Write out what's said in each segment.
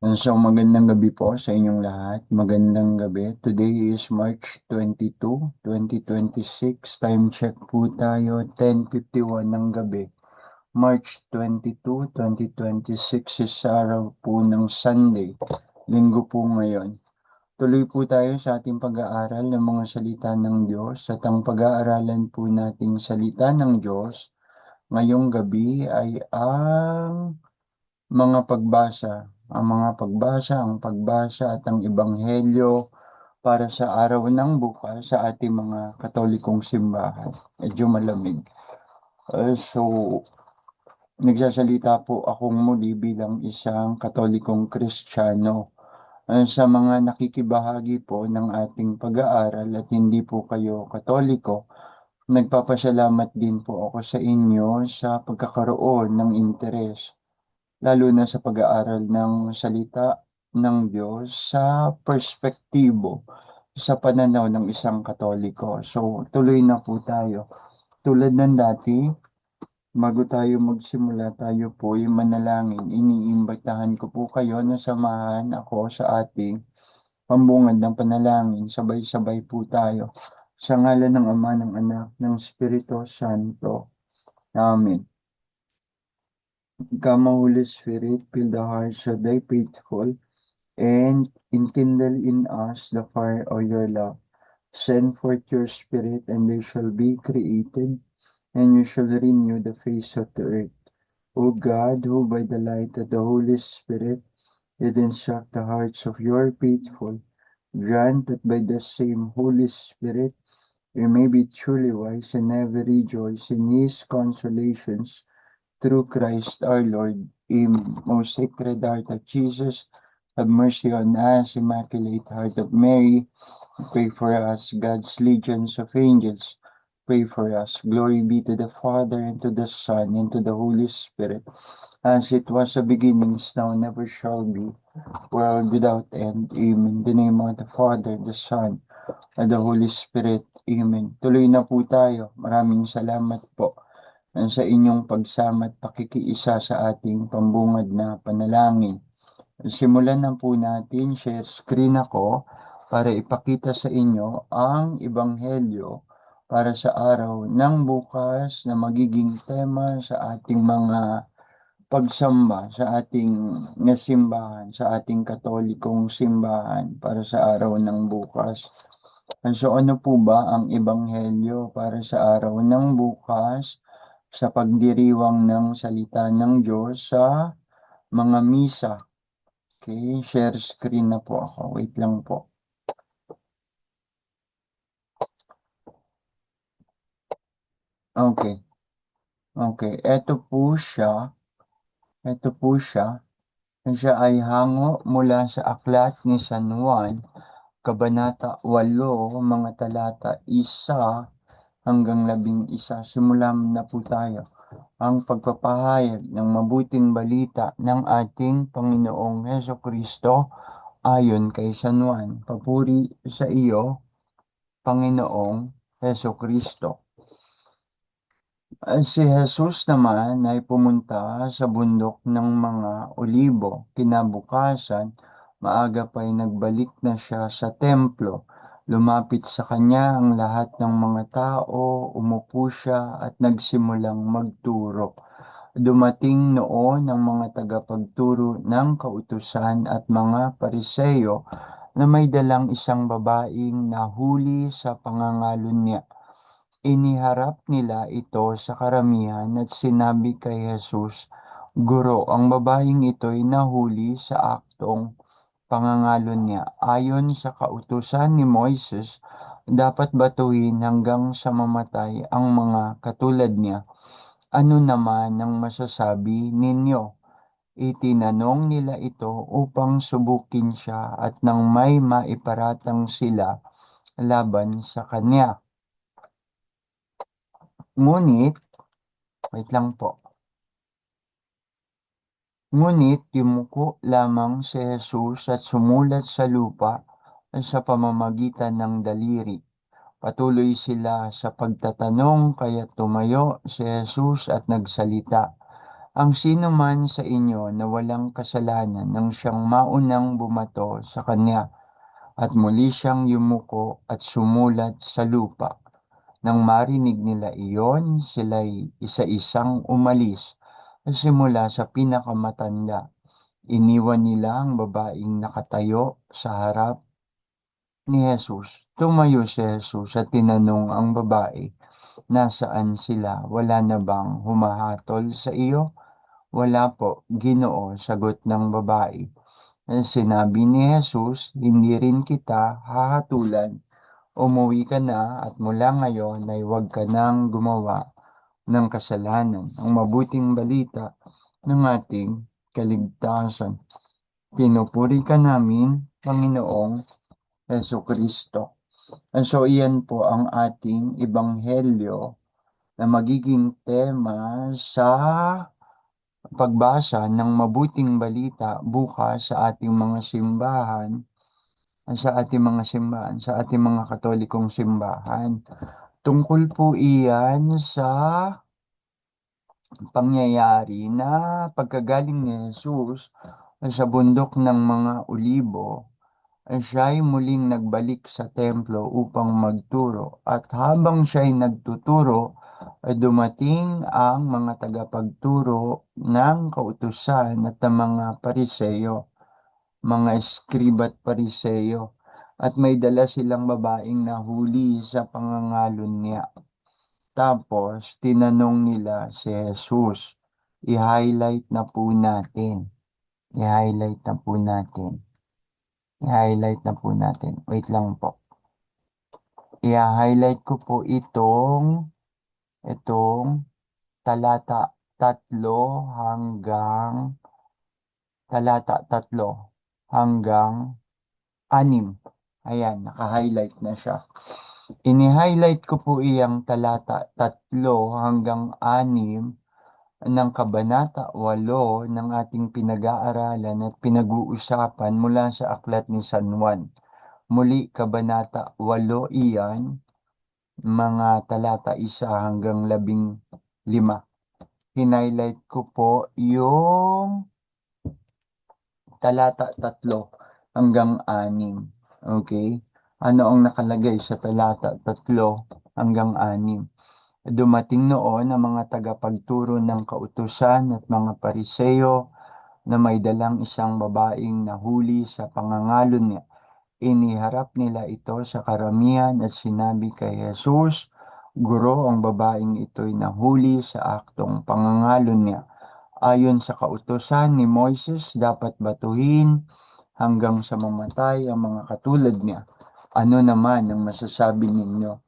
So, magandang gabi po sa inyong lahat. Magandang gabi. Today is March 22, 2026. Time check po tayo, 10:51 ng gabi. March 22, 2026 is araw po ng Sunday. Linggo po ngayon. Tuloy po tayo sa ating pag-aaral ng mga salita ng Diyos at ang pag-aaralan po nating salita ng Diyos ngayong gabi ay ang pagbasa at ang ebanghelyo para sa araw ng bukas sa ating mga Katolikong simbahan. Medyo malamig. So, nagsasalita po akong muli bilang isang Katolikong Kristiyano. Sa mga nakikibahagi po ng ating pag-aaral at hindi po kayo Katoliko, nagpapasalamat din po ako sa inyo sa pagkakaroon ng interes lalo na sa pag-aaral ng salita ng Diyos sa perspektibo, sa pananaw ng isang Katoliko. So, tuloy na po tayo. Tulad ng dati, bago tayo magsimula, tayo po yung manalangin. Iniimbitahan ko po kayo na samahan ako sa ating pambungad ng panalangin. Sabay-sabay po tayo. Sa ngalan ng Ama, ng Anak, ng Espiritu Santo. Amen. Come, Holy Spirit, fill the hearts of thy faithful and enkindle in us the fire of your love. Send forth your Spirit, and they shall be created, and you shall renew the face of the earth. O God, who by the light of the Holy Spirit did instruct the hearts of your faithful, grant that by the same Holy Spirit we may be truly wise and ever rejoice in his consolations through Christ our Lord. Amen. Most Sacred Heart of Jesus, have mercy on us. Immaculate Heart of Mary, pray for us. God's legions of angels, pray for us. Glory be to the Father, and to the Son, and to the Holy Spirit, as it was a beginning, is now, and ever shall be, world without end. Amen. In the name of the Father, the Son, and the Holy Spirit. Amen. Tuloy na po tayo. Maraming salamat po sa inyong pagsama at pakikiisa sa ating pambungad na panalangin. Simulan na po natin, share screen ako para ipakita sa inyo ang ebanghelyo para sa araw ng bukas na magiging tema sa ating mga pagsamba sa ating simbahan, sa ating katolikong simbahan para sa araw ng bukas. So ano po ba ang ebanghelyo para sa araw ng bukas sa pagdiriwang ng salita ng Diyos sa mga misa? Okay, share screen na po ako. Wait lang po. Okay, okay. Ito po siya. Siya ay hango mula sa aklat ni San Juan, Kabanata 8, mga talata 1 hanggang 11. Simulan na po tayo. Ang pagpapahayag ng mabuting balita ng ating Panginoong Hesukristo ayon kay San Juan. Papuri sa iyo, Panginoong Hesukristo. Si Jesus naman ay pumunta sa bundok ng mga Olibo. Kinabukasan, maaga pa'y nagbalik na siya sa templo. Lumapit sa kanya ang lahat ng mga tao, umupo siya at nagsimulang magturo. Dumating noon ang mga tagapagturo ng kautusan at mga pariseyo na may dalang isang babaeng nahuli sa pangangalunya niya. Iniharap nila ito sa karamihan at sinabi kay Jesus, Guro, ang babaeng ito'y nahuli sa aktong pangangalunya niya. Ayon sa kautusan ni Moises, dapat batuhin hanggang sa mamatay ang mga katulad niya. Ano naman ang masasabi ninyo? Itinanong nila ito upang subukin siya at nang may maiparatang sila laban sa kanya. Ngunit, wait lang po. Ngunit yumuko lamang si Jesus at sumulat sa lupa sa pamamagitan ng daliri. Patuloy sila sa pagtatanong kaya tumayo si Jesus at nagsalita. Ang sino man sa inyo na walang kasalanan nang siyang maunang bumato sa kanya at muli siyang yumuko at sumulat sa lupa. Nang marinig nila iyon, sila'y isa-isang umalis simula sa pinakamatanda. Iniwan nila ang babaeng nakatayo sa harap ni Jesus. Tumayo si Jesus at tinanong ang babae, "Nasaan sila? Wala na bang humahatol sa iyo?" "Wala po, Ginoo," sagot ng babae. Sinabi ni Jesus, "Hindi rin kita hahatulan. Umuwi ka na at mula ngayon ay huwag ka nang gumawa ng kasalanan." Ang mabuting balita ng ating kaligtasan. Pinupuri ka namin, Panginoong Kristo. And so iyan po ang ating ebanghelyo na magiging tema sa pagbasa ng mabuting balita bukas sa ating mga Katolikong simbahan. Tungkol po iyan sa pangyayari na pagkagaling ni Jesus sa bundok ng mga Olibo, siya'y muling nagbalik sa templo upang magturo. At habang siya'y nagtuturo, dumating ang mga tagapagturo ng kautusan at ang mga pariseyo, mga eskriba at pariseyo, at may dala silang babaeng nahuli sa pangangalon niya. Tapos, tinanong nila si Jesus. I-highlight na po natin. I-highlight na po natin. I-highlight na po natin. Wait lang po. I-highlight ko po itong talata 3 hanggang talata 3 hanggang 6. Ayan, naka-highlight na siya. Ini-highlight ko po iyang talata 3 hanggang 6 ng Kabanata 8 ng ating pinag-aaralan at pinag-uusapan mula sa Aklat ni San Juan. Muli, Kabanata 8 iyan, mga talata 1 hanggang 15. Hinighlight ko po yung talata 3 hanggang 6. Okay? Ano ang nakalagay sa talata 3 hanggang 6? Dumating noon ang mga tagapagturo ng kautusan at mga pariseyo na may dalang isang babaeng nahuli sa pangangalon niya. Iniharap nila ito sa karamihan at sinabi kay Jesus, "Guro, ang babaeng ito'y nahuli sa aktong pangangalon niya. Ayon sa kautusan ni Moises, dapat batuhin hanggang sa mamatay ang mga katulad niya. Ano naman ang masasabi ninyo?"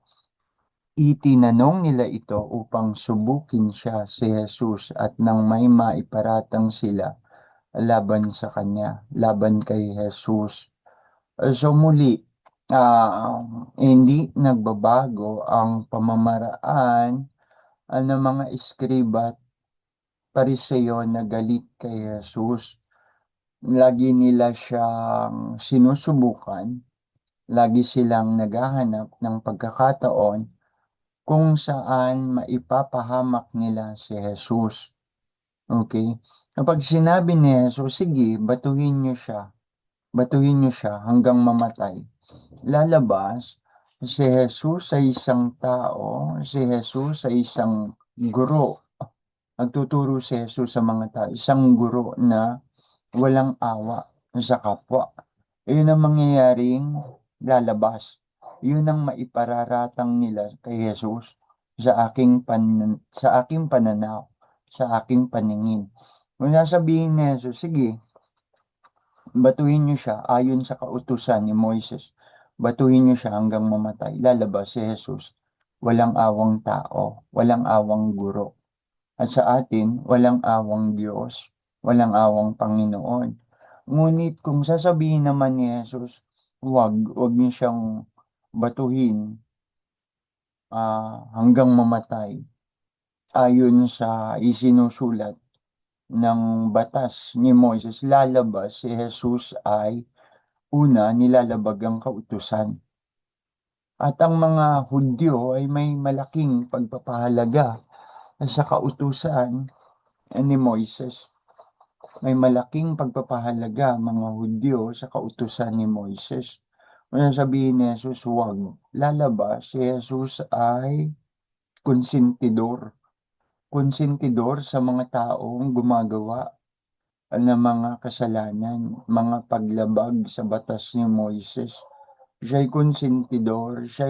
Itinanong nila ito upang subukin siya si Jesus at nang may maiparatang sila laban sa kanya, laban kay Jesus. So muli, hindi nagbabago ang pamamaraan ng mga eskriba at pariseyo na galit kay Jesus. Lagi nila siyang sinusubukan, lagi silang naghahanap ng pagkakataon kung saan maipapahamak nila si Jesus. Okay? Kapag sinabi ni Jesus, "Sige, batuhin niyo siya hanggang mamatay." Lalabas, si Jesus ay isang tao, si Jesus ay isang guro. Nagtuturo si Jesus sa mga tao, isang guro na walang awa sa kapwa. Iyon ang mangyayaring lalabas. Yun ang maipararatang nila kay Jesus sa aking pananaw, sa aking paningin. Kung sasabihin ni Jesus, "Sige, batuhin niyo siya ayon sa kautusan ni Moises. Batuhin niyo siya hanggang mamatay." Lalabas si Jesus. Walang awang tao, walang awang guro. At sa atin, walang awang Diyos, walang awang Panginoon. Ngunit kung sasabihin naman ni Jesus, wag niyo siyang batuhin hanggang mamatay. Ayon sa isinusulat ng batas ni Moises, lalabas si Jesus ay una, nilalabag ang kautusan. At ang mga Hudyo ay may malaking pagpapahalaga sa kautusan ni Moises. May malaking pagpapahalaga ang mga Hudyo sa kautusan ni Moises. Kung sabihin ni Jesus, huwag lalabas, si Jesus ay konsentidor. Konsentidor sa mga taong gumagawa ng mga kasalanan, mga paglabag sa batas ni Moises. Siya'y konsentidor, siya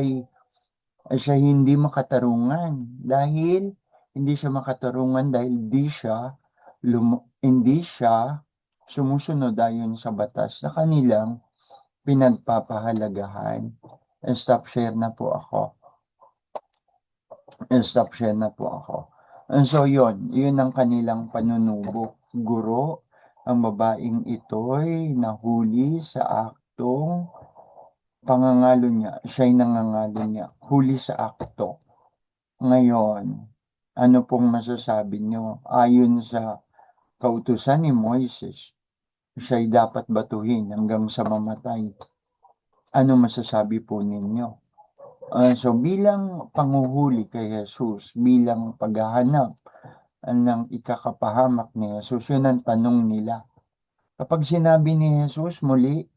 hindi makatarungan dahil hindi siya makatarungan dahil hindi siya sumusunod ayon sa batas na kanilang pinagpapahalagahan. Stop share na po ako. Stop share na po ako. So yun ang kanilang panunubok. Guro, ang babaeng ito'y nahuli sa aktong pangangalo niya. Siya'y nangangalo niya. Huli sa akto. Ngayon, ano pong masasabi niyo? Ayon sa kautusan ni Moises, siya'y dapat batuhin hanggang sa mamatay. Ano masasabi po ninyo? So bilang panguhuli kay Jesus, bilang paghahanap ng ikakapahamak ni Jesus, yun ang tanong nila. Kapag sinabi ni Jesus muli,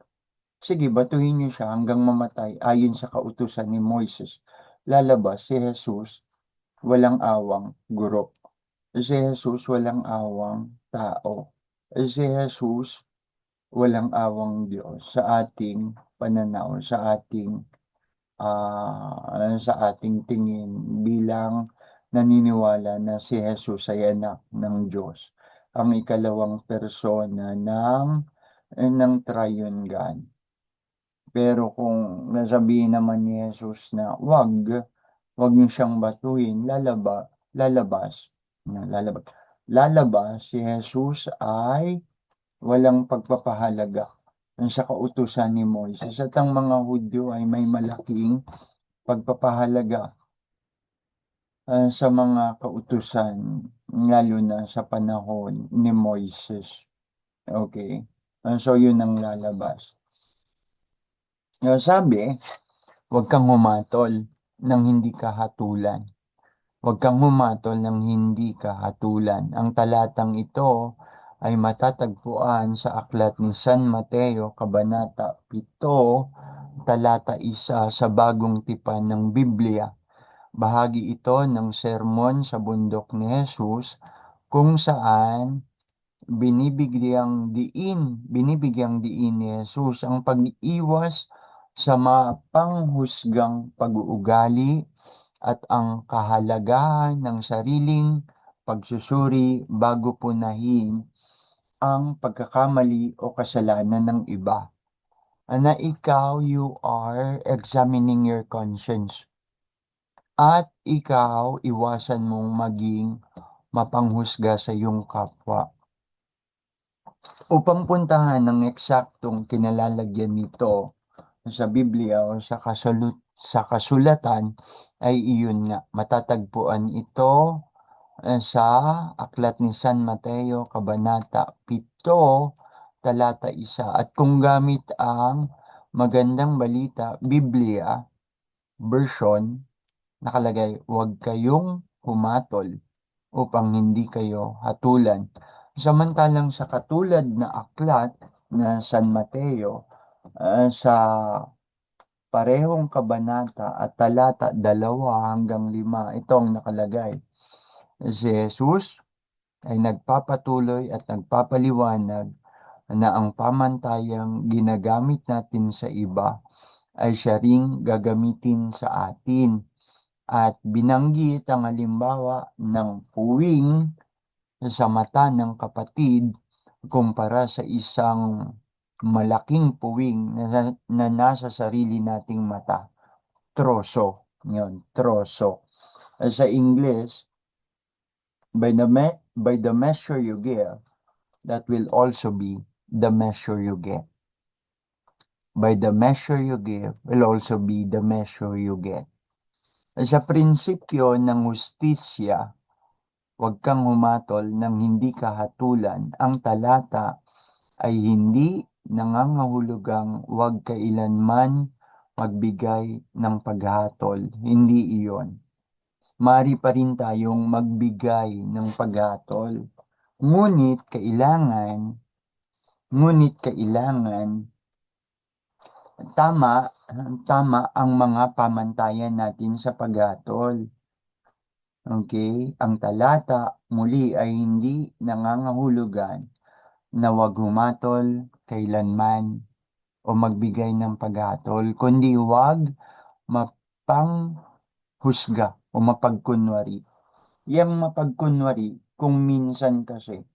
sige, batuhin niyo siya hanggang mamatay ayon sa kautusan ni Moises. Lalabas si Jesus, walang awang guro. Si Jesus, walang awang tao. Si Jesus, walang awang Diyos sa ating pananaw, sa ating tingin bilang naniniwala na si Jesus ay anak ng Diyos, ang ikalawang persona ng Triune God. Pero kung nasabihin naman ni Jesus na wag niyo siyang batuhin, lalabas si Jesus ay walang pagpapahalaga sa kautusan ni Moises at ang mga Hudyo ay may malaking pagpapahalaga sa mga kautusan, lalo na sa panahon ni Moises. Okay. So yun ang lalabas. Sabi, huwag kang humatol ng hindi kahatulan. Huwag kang humatol ng hindi kahatulan. Ang talatang ito ay matatagpuan sa aklat ni San Mateo, Kabanata 7, talata 1 sa bagong tipan ng Biblia. Bahagi ito ng sermon sa bundok ni Jesus kung saan binibigyang diin ni Jesus ang pag-iwas sa mapanghusgang pag-uugali at ang kahalagahan ng sariling pagsusuri bago punahin ang pagkakamali o kasalanan ng iba. Na ikaw, you are examining your conscience. At ikaw, iwasan mong maging mapanghusga sa iyong kapwa. Upang puntahan ng eksaktong kinalalagyan nito sa Biblia o sa kasulatan ay iyon nga. Matatagpuan ito sa aklat ni San Mateo, Kabanata 7, talata 1. At kung gamit ang Magandang Balita, Biblia, version, nakalagay, huwag kayong humatol upang hindi kayo hatulan. Samantalang sa katulad na aklat na San Mateo, sa parehong kabanata at talata 2 hanggang 5, itong nakalagay. Si Jesus ay nagpapatuloy at nagpapaliwanag na ang pamantayang ginagamit natin sa iba ay siya ring gagamitin sa atin. At binanggit ang halimbawa ng puwing sa mata ng kapatid kumpara sa isang malaking puwing na nasa sarili nating mata. Troso. Yun, troso. Sa English, by the measure you give, that will also be the measure you get. By the measure you give will also be the measure you get. Sa prinsipyo ng hustisya, huwag kang humatol ng hindi kahatulan. Ang talata ay hindi nangangahulugang huwag kailanman magbigay ng paghatol. Hindi iyon. Mari pa rin tayong magbigay ng paghatol. Ngunit kailangan, ngunit kailangan, tama, tama ang mga pamantayan natin sa paghatol. Okay? Ang talata muli ay hindi nangangahulugan na wag humatol kailanman o magbigay ng paghatol, kundi wag mapanghusga o mapagkunwari. Yang mapagkunwari, kung minsan kasi,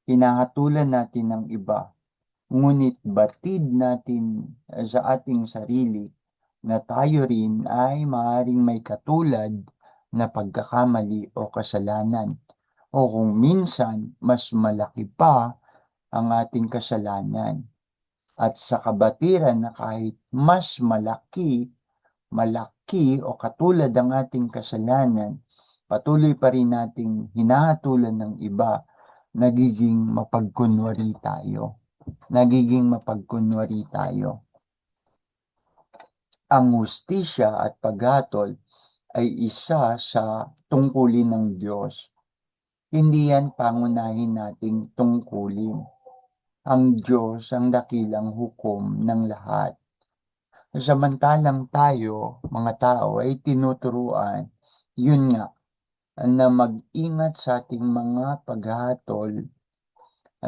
hinahatulan natin ng iba, ngunit batid natin sa ating sarili na tayo rin ay maaaring may katulad na pagkakamali o kasalanan. O kung minsan, mas malaki pa ang ating kasalanan. At sa kabatiran na kahit mas malaki o katulad ang ating kasalanan, patuloy pa rin nating hinahatulan ng iba, nagiging mapagkunwari tayo. Nagiging mapagkunwari tayo. Ang hustisya at paghatol ay isa sa tungkulin ng Diyos. Hindi yan pangunahin nating tungkulin. Ang Diyos ang dakilang hukom ng lahat. Samantalang tayo, mga tao, ay tinuturuan, yun nga, na mag-ingat sa ating mga paghatol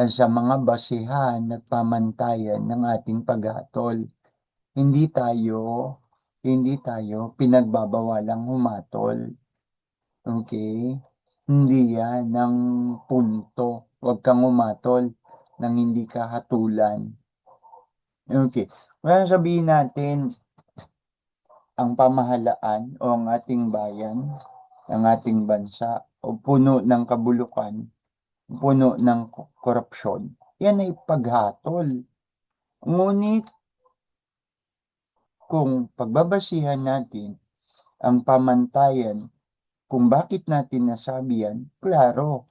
sa mga basehan at pamantayan ng ating paghatol. Hindi tayo, hindi tayo pinagbabawalang humatol. Okay? Hindi yan ng punto. Huwag kang humatol nang hindi ka hatulan. Okay. Kaya sabihin natin, ang pamahalaan o ang ating bayan, ang ating bansa, o puno ng kabulukan, puno ng korupsyon. Yan ay paghatol. Ngunit kung pagbabasihan natin ang pamantayan kung bakit natin nasabi yan, klaro,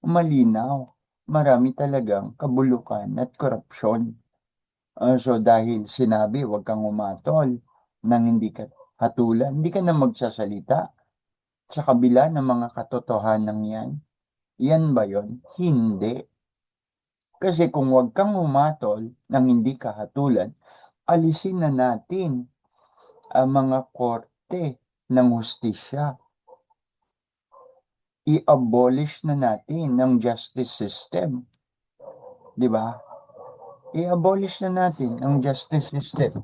malinaw, marami talagang kabulukan at korupsyon. So dahil sinabi, huwag kang umatol nang hindi ka hatulan, hindi ka na magsasalita sa kabila ng mga katotohanan yan. Yan ba yon? Hindi. Kasi kung huwag kang umatol nang hindi ka hatulan, alisin na natin ang mga korte ng hustisya. I-abolish na natin ang justice system. Di ba? I-abolish na natin ang justice system.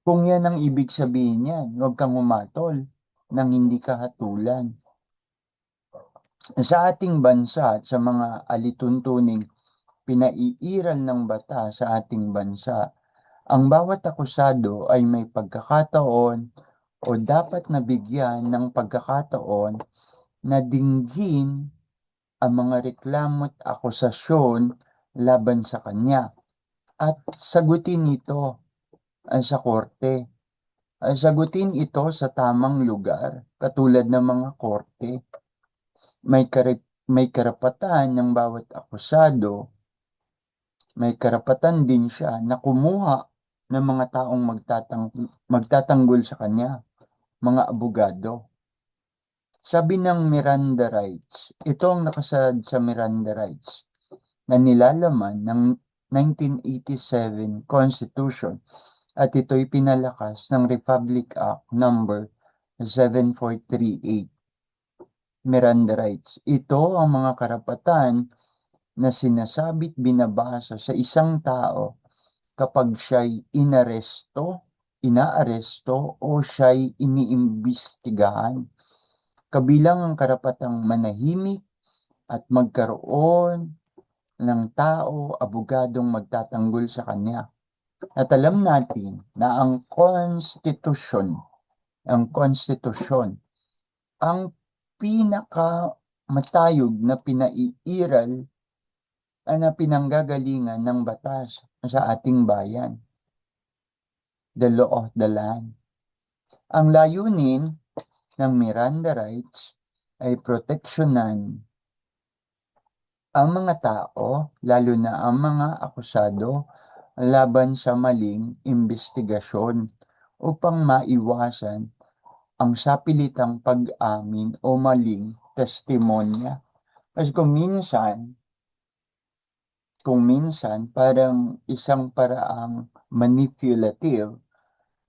Kung yan ang ibig sabihin niyan, huwag kang umatol nang hindi ka hatulan. Sa ating bansa at sa mga alituntuning pinaiiral ng bata sa ating bansa, ang bawat akusado ay may pagkakataon o dapat nabigyan ng pagkakataon na dinggin ang mga reklamo at akusasyon laban sa kanya at sagutin ito sa korte. Sagutin ito sa tamang lugar, katulad ng mga korte. May karapatan ng bawat akusado, may karapatan din siya na kumuha ng mga taong magtatanggol sa kanya, mga abogado. Sabi ng Miranda Rights, ito ang nakasaad sa Miranda Rights na nilalaman ng 1987 Constitution at ito'y pinalakas ng Republic Act number 7438. Miranda Rights. Ito ang mga karapatan na sinasabit binabasa sa isang tao kapag siya'y inaaresto o siya'y iniimbestigahan. Kabilang ang karapatang manahimik at magkaroon ng tao, abogadong magtatanggol sa kanya. At alam natin na ang konstitusyon, ang pinakamatayog na pinaiiral na pinanggagalingan ng batas sa ating bayan. The law of the land. Ang layunin ng Miranda Rights ay proteksyonan ang mga tao, lalo na ang mga akusado, laban sa maling imbestigasyon upang maiwasan ang sapilitang pag-amin o maling testimonya. Kasi kung minsan, kung minsan parang isang paraang manipulative,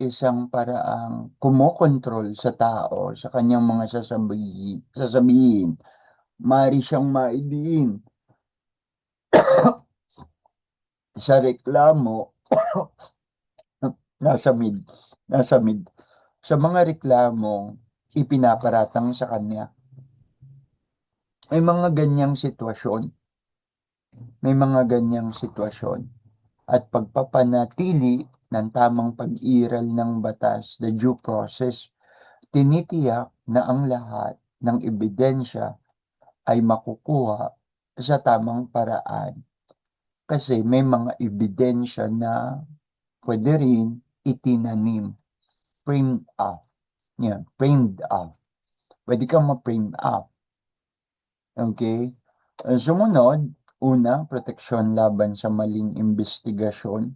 isang paraang kumokontrol sa tao sa kanyang mga sasabihin. Maaari siyang maidiin sa reklamo, nasa mid, nasa mid, sa mga reklamong ipinaparatang sa kanya. May mga ganyang sitwasyon, may mga ganyang sitwasyon at pagpapanatili ng tamang pag-iral ng batas, the due process, tinitiyak na ang lahat ng ebidensya ay makukuha sa tamang paraan. Kasi may mga ebidensya na pwede rin itinanim, framed up. Yan, framed up. Pwede kang ma-frame up. Okay? Sumunod, una, proteksyon laban sa maling investigasyon,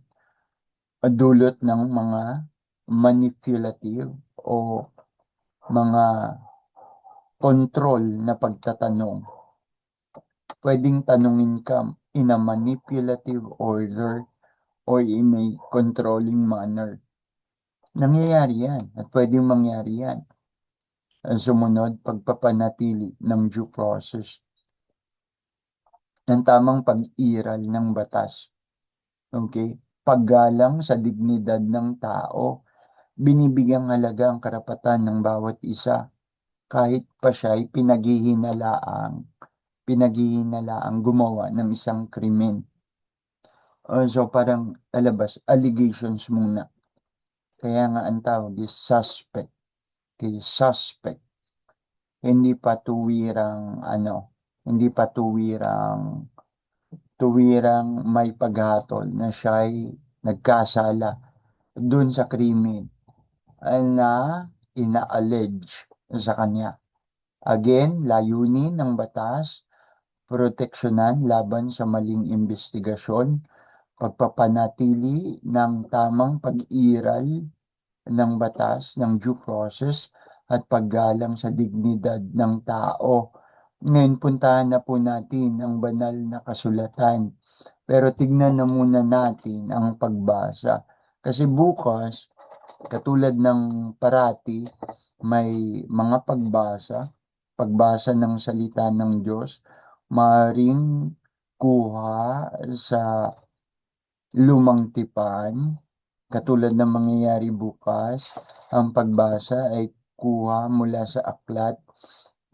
dulot ng mga manipulative o mga control na pagtatanong. Pwedeng tanungin ka in a manipulative order or in a controlling manner. Nangyayari yan at pwedeng mangyari yan. Ang sumunod, pagpapanatili ng due process ng tamang pag-iral ng batas. Okay? Paggalang sa dignidad ng tao, binibigyang halaga ang karapatan ng bawat isa kahit pa siya'y pinaghihinalaang gumawa ng isang krimen. So parang alabas, allegations muna. Kaya nga ang tawag is suspect. Okay, suspect. Hindi pa hindi pa tuwirang may paghatol na siya'y nagkasala dun sa krimen na ina-allege sa kanya. Again, layunin ng batas, proteksyonan laban sa maling investigasyon, pagpapanatili ng tamang pag-iral ng batas, ng due process, at paggalang sa dignidad ng tao. Ngayon, puntahan na po natin ang banal na kasulatan. Pero tignan na muna natin ang pagbasa. Kasi bukas, katulad ng parati, may mga pagbasa ng salita ng Diyos, maring kuha sa lumang tipan, katulad ng mangyayari bukas. Ang pagbasa ay kuha mula sa aklat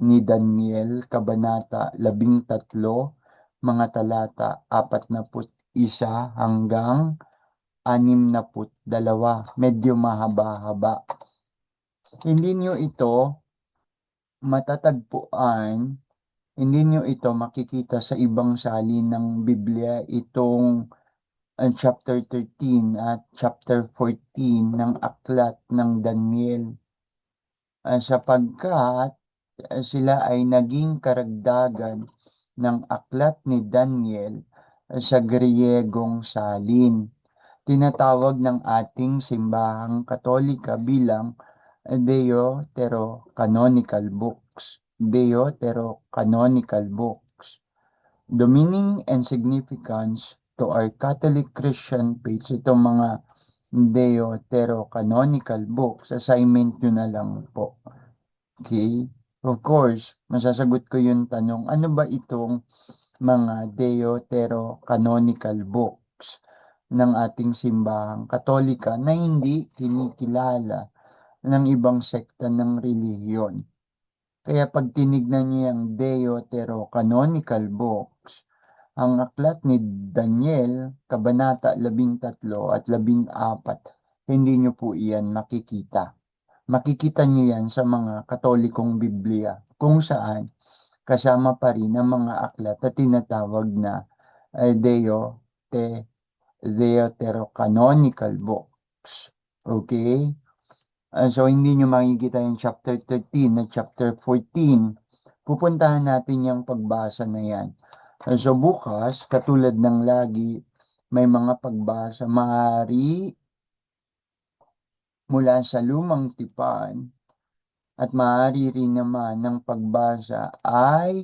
ni Daniel, Kabanata 13, mga talata 41 hanggang 62. Medyo mahaba-haba. Hindi nyo ito matatagpuan, hindi nyo ito makikita sa ibang salin ng Biblia, itong chapter 13 at chapter 14 ng aklat ng Daniel, sapagkat sila ay naging karagdagan ng aklat ni Daniel sa Griyegong salin. Tinatawag ng ating simbahang Katolika bilang Deuterocanonical Books. Deuterocanonical Books. The meaning and significance to our Catholic Christian faith, itong mga Deuterocanonical Books, assignment nyo na lang po. Okay? Of course, masasagot ko yung tanong, ano ba itong mga Deuterocanonical Books ng ating simbahang Katolika na hindi kinikilala ng ibang sekta ng relihiyon? Kaya pag tinignan niyo yung Deuterocanonical Books, ang aklat ni Daniel, Kabanata 13 at 14, hindi niyo po iyan makikita. Makikita niyo yan sa mga Katolikong Biblia, kung saan kasama pa rin ang mga aklat na tinatawag na Deuterocanonical Books. Okay? So, hindi nyo makikita yung chapter 13 at chapter 14. Pupuntahan natin yung pagbasa na yan. So, bukas, katulad ng lagi, may mga pagbasa maaari mula sa lumang tipan at maaari rin naman ng pagbasa ay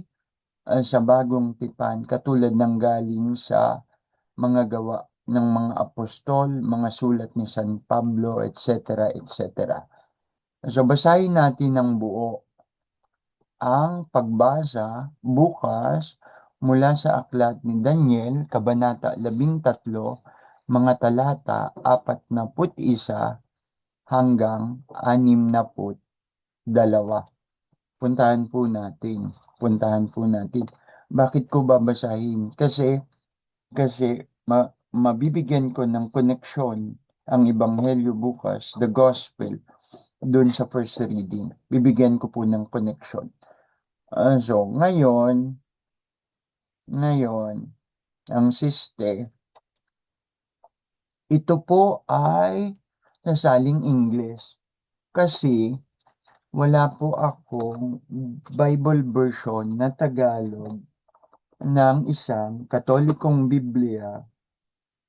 sa bagong tipan, katulad ng galing sa mga gawa ng mga apostol, mga sulat ni San Pablo, etc., etc. So, basahin natin ng buo ang pagbasa bukas mula sa aklat ni Daniel, Kabanata 13, mga talata 41 hanggang 62. Puntahan po natin. Bakit ko babasahin? Kasi mabibigyan ko ng koneksyon ang Ebanghelyo bukas, the Gospel, dun sa first reading. Bibigyan ko po ng koneksyon. So, ngayon, ang siste, ito po ay nasaling English kasi wala po akong Bible version na Tagalog ng isang Katolikong Biblia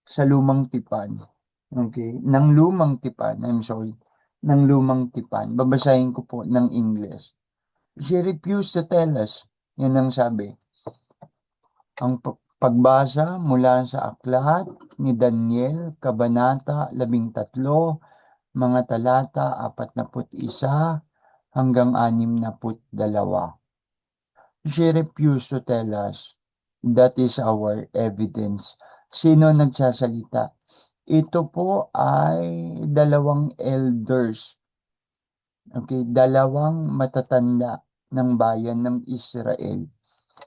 sa lumang tipan. Okay? Ng lumang tipan, I'm sorry. Ng lumang tipan. Babasahin ko po ng English. She refused to tell us. Yan ang sabi. Ang pagbasa mula sa aklat ni Daniel, Kabanata 13, mga talata 41 hanggang 62. She refused to tell us. That is our evidence. Sino nagsasalita? Ito po ay dalawang elders. Okay, dalawang matatanda ng bayan ng Israel.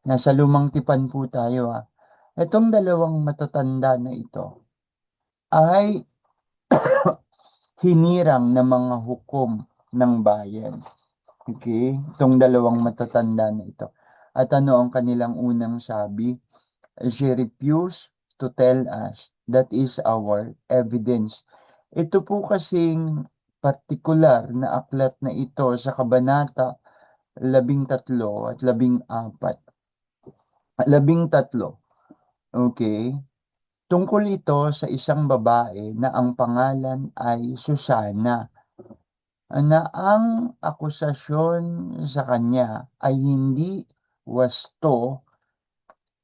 Nasa lumang tipan po tayo ha. Itong dalawang matatanda na ito ay hinirang ng mga hukom ng bayan. Okay? Itong dalawang matatanda na ito. At ano ang kanilang unang sabi? She refused to tell us. That is our evidence. Ito po kasing partikular na aklat na ito sa Kabanata 13 at 14. 13. Okay? Tungkol ito sa isang babae na ang pangalan ay Susana, na ang akusasyon sa kanya ay hindi wasto.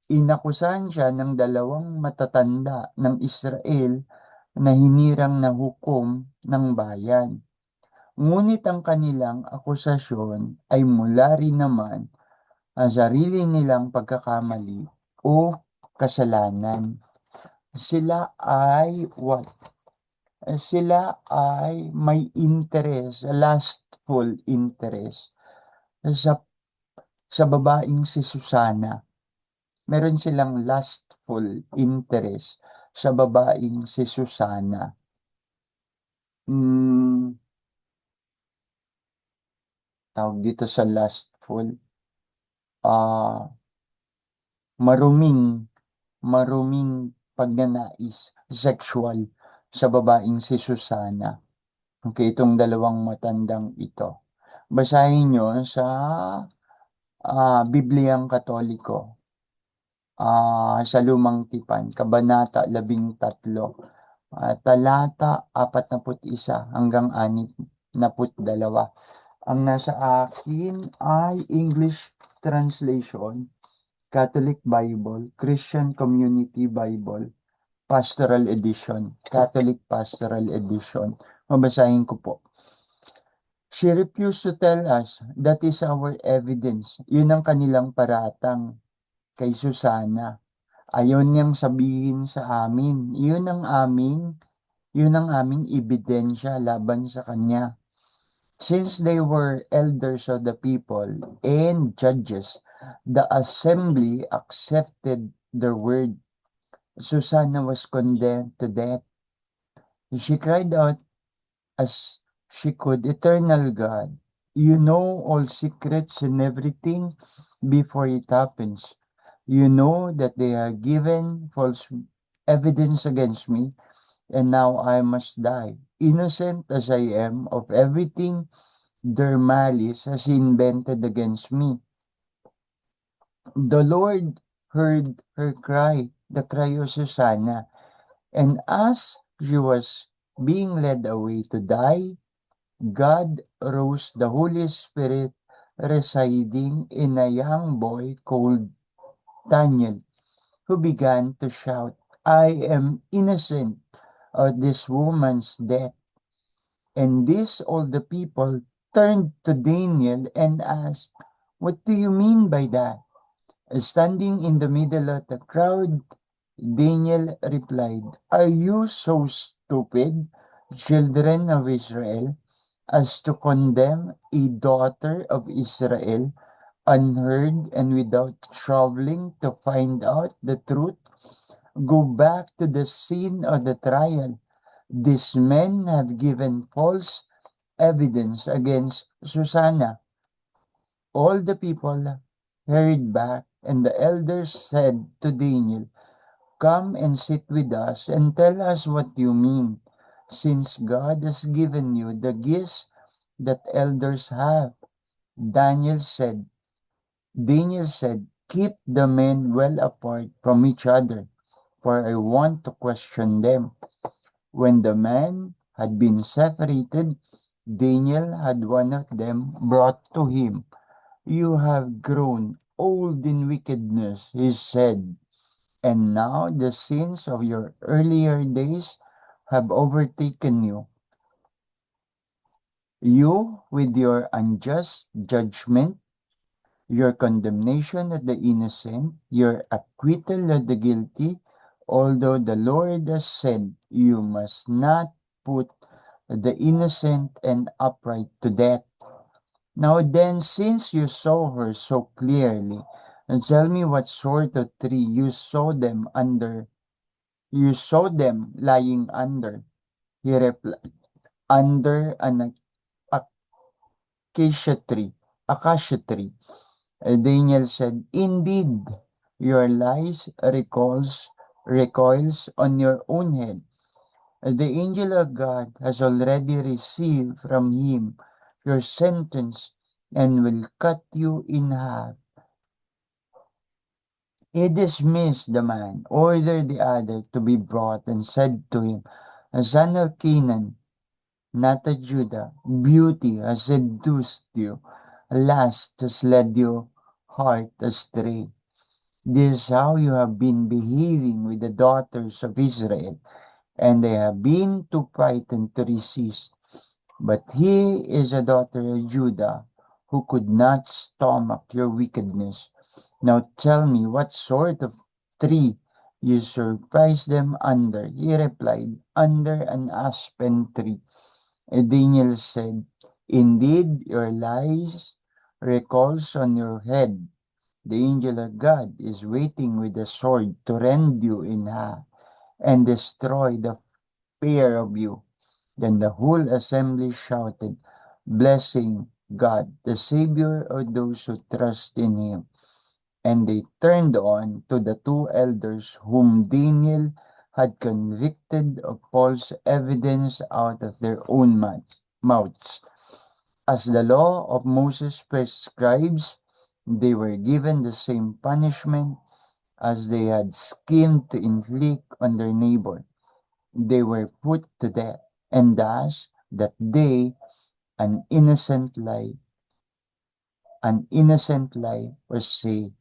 Inakusahan siya ng dalawang matatanda ng Israel na hinirang na hukom ng bayan. Ngunit ang kanilang akusasyon ay mula rin naman ang sarili nilang pagkakamali o kasalanan. Sila ay what? Sila ay may interest, lustful interest sa, sa babaeng si Susana. Meron silang lustful interest sa babaeng si Susana. Hmm, tawag dito sa lustful. Maruming, maruming pagnanais sexual sa babaeng si Susana. Okay, itong dalawang matandang ito. Basahin nyo sa Bibliang Katoliko, sa Lumang Tipan, Kabanata 13, talata 41 hanggang 62. Ang nasa akin ay English translation, Catholic Bible, Christian Community Bible, Pastoral Edition, Catholic Pastoral Edition. Mabasahin ko po. She refused to tell us. That is our evidence. Yun ang kanilang paratang kay Susana. Ayaw niyang sabihin sa amin. Yun ang aming ebidensya laban sa kanya. Since they were elders of the people and judges, the assembly accepted their word. Susana was condemned to death. She cried out as she could, Eternal God, you know all secrets and everything before it happens. You know that they are given false evidence against me, and now I must die. Innocent as I am of everything their malice has invented against me. The Lord heard her cry, the cry of Susanna, and as she was being led away to die, God rose the Holy Spirit residing in a young boy called Daniel, who began to shout I am innocent of this woman's death. And this all the people turned to Daniel and asked, "What do you mean by that?" Standing in the middle of the crowd, Daniel replied, "Are you so stupid, children of Israel, as to condemn a daughter of Israel unheard and without troubling to find out the truth? Go back to the scene of the trial. These men have given false evidence against Susanna." All the people hurried back, and the elders said to Daniel, "Come and sit with us and tell us what you mean, since God has given you the gifts that elders have." Daniel said, Daniel said, "Keep the men well apart from each other, for I want to question them." When the men had been separated, Daniel had one of them brought to him. "You have grown old in wickedness," he said, "and now the sins of your earlier days have overtaken you. You, with your unjust judgment, your condemnation of the innocent, your acquittal of the guilty, although the Lord has said, you must not put the innocent and upright to death. Now then, since you saw her so clearly, and tell me what sort of tree you saw them lying under." He replied, "Under an acacia tree." Daniel said, "Indeed, your lies recoils on your own head. The angel of God has already received from him your sentence and will cut you in half." He dismissed the man, ordered the other to be brought, and said to him, "Son of Canaan, not of Judah, beauty has seduced you, lust has led your heart astray. This is how you have been behaving with the daughters of Israel, and they have been too frightened to resist. But he is a daughter of Judah, who could not stomach your wickedness. Now tell me what sort of tree you surprised them under." He replied, "Under an aspen tree." Daniel said, "Indeed, your lies recalls on your head. The angel of God is waiting with a sword to rend you in half and destroy the pair of you." Then the whole assembly shouted, blessing God, the Savior of those who trust in him. And they turned on to the two elders whom Daniel had convicted of false evidence out of their own mouths. As the law of Moses prescribes, they were given the same punishment as they had schemed to inflict on their neighbor. They were put to death, and thus that day an innocent life, was saved.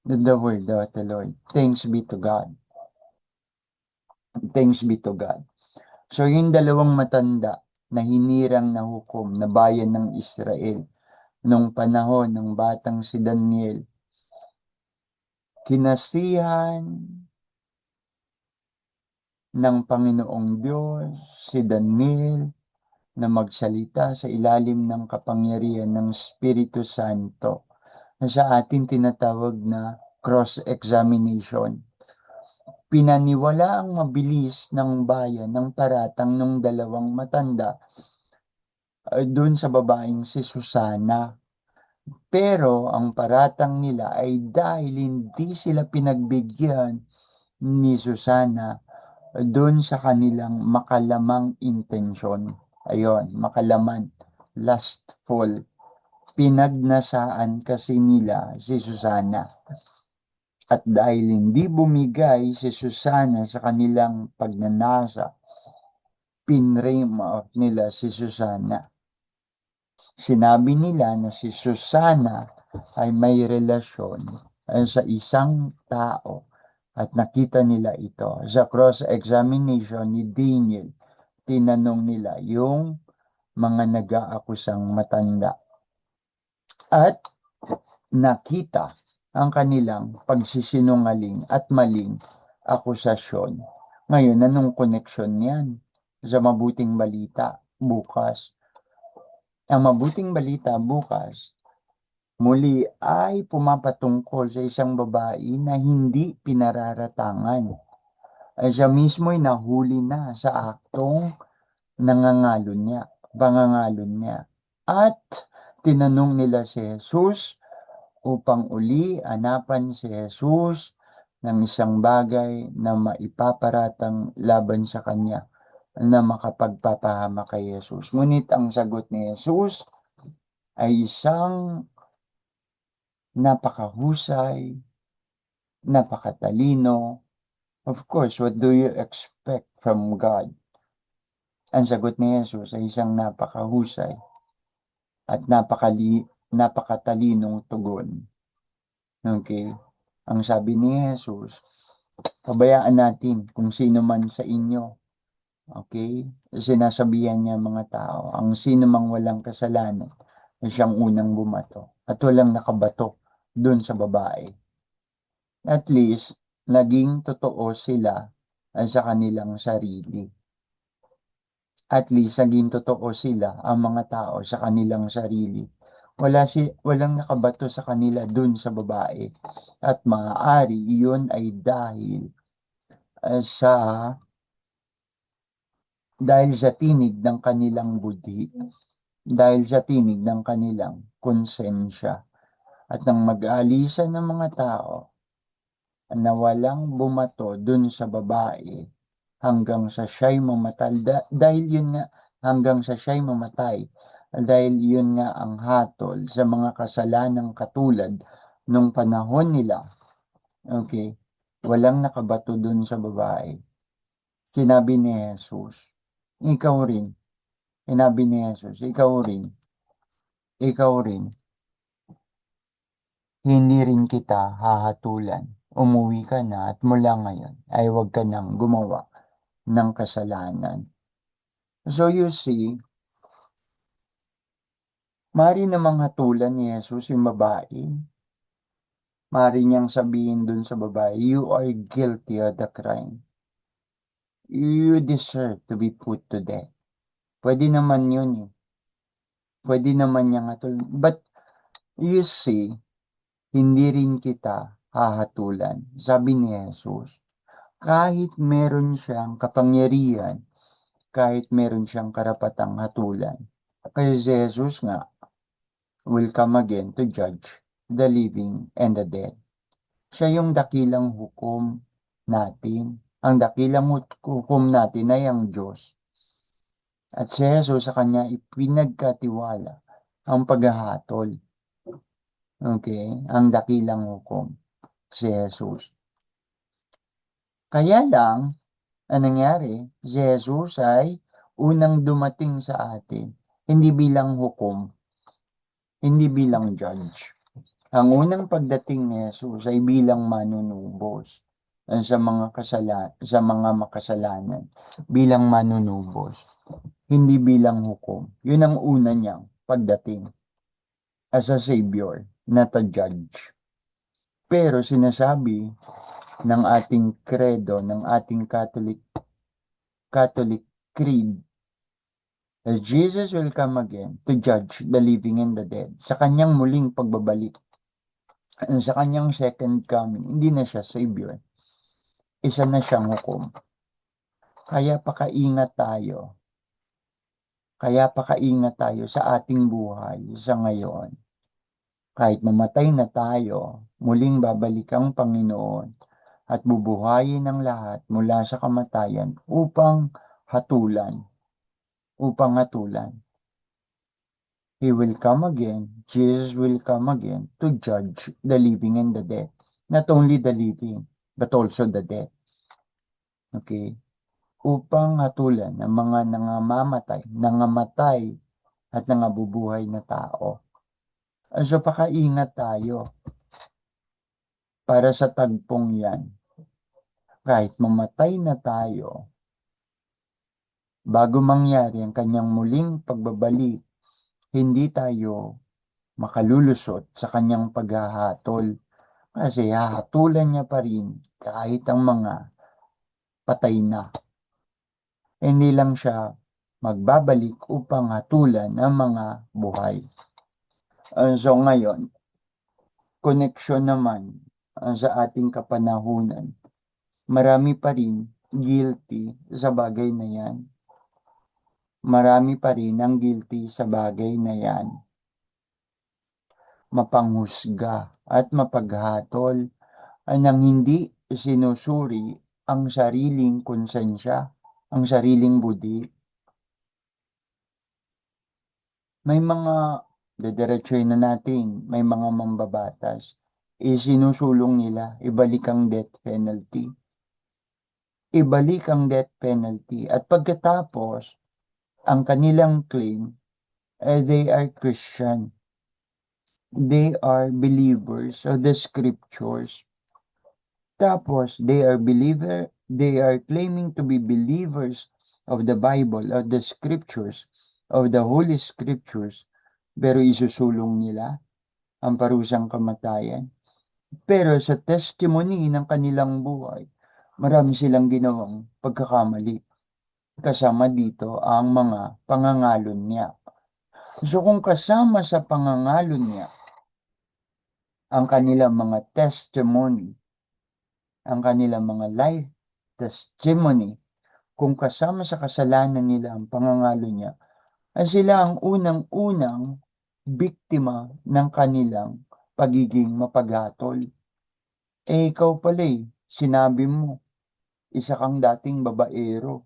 The word of the Lord. Thanks be to God. Thanks be to God. So yung dalawang matanda na hinirang na hukom na bayan ng Israel nung panahon ng batang si Daniel, kinasihan ng Panginoong Diyos si Daniel na magsalita sa ilalim ng kapangyarihan ng Espiritu Santo na sa atin tinatawag na cross-examination. Pinaniwala ang mabilis ng bayan ng paratang ng dalawang matanda dun sa babaeng si Susana. Pero ang paratang nila ay dahil hindi sila pinagbigyan ni Susana dun sa kanilang makalamang intensyon. Ayon, makalaman, lustful. Pinagnasaan kasi nila si Susana. At dahil hindi bumigay si Susana sa kanilang pagnanasa, pinrame out nila si Susana. Sinabi nila na si Susana ay may relasyon sa isang tao at nakita nila ito. Sa cross-examination ni Daniel, tinanong nila yung mga nag-aakusang matanda at nakita ang kanilang pagsisinungaling at maling akusasyon. Ngayon, anong koneksyon niyan sa mabuting balita bukas? Ang mabuting balita bukas, muli ay pumapatungkol sa isang babae na hindi pinararatangan. Ay siya mismo ay nahuli na sa aktong pangangalon niya. At tinanong nila si Jesus upang uli hanapan si Jesus ng isang bagay na maipaparatang laban sa kanya na makapagpapahama kay Jesus. Ngunit ang sagot ni Jesus ay isang napakahusay, napakatalino. Of course, what do you expect from God? Ang sagot ni Jesus ay isang napakahusay at napakatalinong tugon. Okay? Ang sabi ni Jesus, pabayaan natin kung sino man sa inyo. Okay? Sinasabihan niya mga tao, ang sino mang walang kasalanan ay siyang unang bumato at walang nakabato dun sa babae. At least, naging totoo sila sa kanilang sarili. At least, naging totoo sila, ang mga tao, sa kanilang sarili. Walang nakabato sa kanila dun sa babae. At maaari, iyon ay dahil sa tinig ng kanilang budhi, dahil sa tinig ng kanilang konsensya. At nang mag-aalisan ng mga tao na walang bumato dun sa babae hanggang sa siya'y mamatay, dahil yun nga, hanggang sa siya'y mamatay, dahil yun nga ang hatol sa mga kasalanang katulad nung panahon nila. Okay, walang nakabato dun sa babae. Sinabi ni Jesus, ikaw rin. Sinabi ni Jesus, ikaw rin. Hindi rin kita hahatulan. Umuwi ka na at mula ngayon ay huwag ka nang gumawa ng kasalanan. So you see, maaari namang hatulan ni Jesus yung babae. Maaari niyang sabihin dun sa babae, you are guilty of the crime. You deserve to be put to death. Pwede naman yun eh. Pwede naman niyang hatulan. But you see, hindi rin kita hahatulan. Sabi ni Jesus, kahit meron siyang kapangyarihan, kahit meron siyang karapatang hatulan. Kasi si Jesus nga will come again to judge the living and the dead. Siya yung dakilang hukom natin. Ang dakilang hukom natin ay ang Diyos. At si Jesus sa kanya ipinagkatiwala ang paghahatol. Okay? Ang dakilang hukom. Si Jesus. Kaya lang, ang nangyari, si Jesus ay unang dumating sa atin. Hindi bilang hukom, hindi bilang judge. Ang unang pagdating ni Jesus ay bilang manunubos sa mga makasalanan, bilang manunubos, hindi bilang hukom. Yun ang una niyang pagdating as a savior, not a judge. Pero sinasabi ng ating credo, ng ating Catholic creed, as Jesus will come again to judge the living and the dead. Sa kanyang muling pagbabalik, sa kanyang second coming, hindi na siya savior. Isa na siyang hukom. Kaya pakaingat tayo sa ating buhay sa ngayon. Kahit mamatay na tayo, muling babalik ang Panginoon at bubuhayin ang lahat mula sa kamatayan upang hatulan. He will come again, Jesus will come again to judge the living and the dead. Not only the living, but also the dead. Okay? Upang hatulan ang mga nangamatay at nangabubuhay na tao. So pakaingat tayo para sa tagpong yan. Kahit mamatay na tayo, bago mangyari ang kanyang muling pagbabalik, hindi tayo makalulusot sa kanyang paghahatol. Kasi hahatulan niya pa rin kahit ang mga patay na. Hindi lang siya magbabalik upang hatulan ang mga buhay. So ngayon, koneksyon naman sa ating kapanahunan, marami pa rin guilty sa bagay na yan. Marami pa rin ang guilty sa bagay na yan. Mapanghusga at mapaghatol nang hindi sinusuri ang sariling konsensya, ang sariling budi. May mga, dediretsuhin na natin, may mga mambabatas, sinusulong nila, ibalik ang death penalty. Ibalik ang death penalty. At pagkatapos, ang kanilang claim, they are Christian. They are believers of the scriptures. Tapos, they are claiming to be believers of the Bible, of the scriptures, of the Holy Scriptures, pero isusulong nila ang parusang kamatayan. Pero sa testimony ng kanilang buhay, marami silang ginawang pagkakamali. Kasama dito ang mga pangangalon niya. So kung kasama sa pangangalon niya ang kanilang mga testimony, ang kanilang mga life testimony, kung kasama sa kasalanan nila ang pangangalo niya, ay sila ang unang-unang biktima ng kanilang pagiging mapaghatol. Ikaw pala sinabi mo, isa kang dating babaero,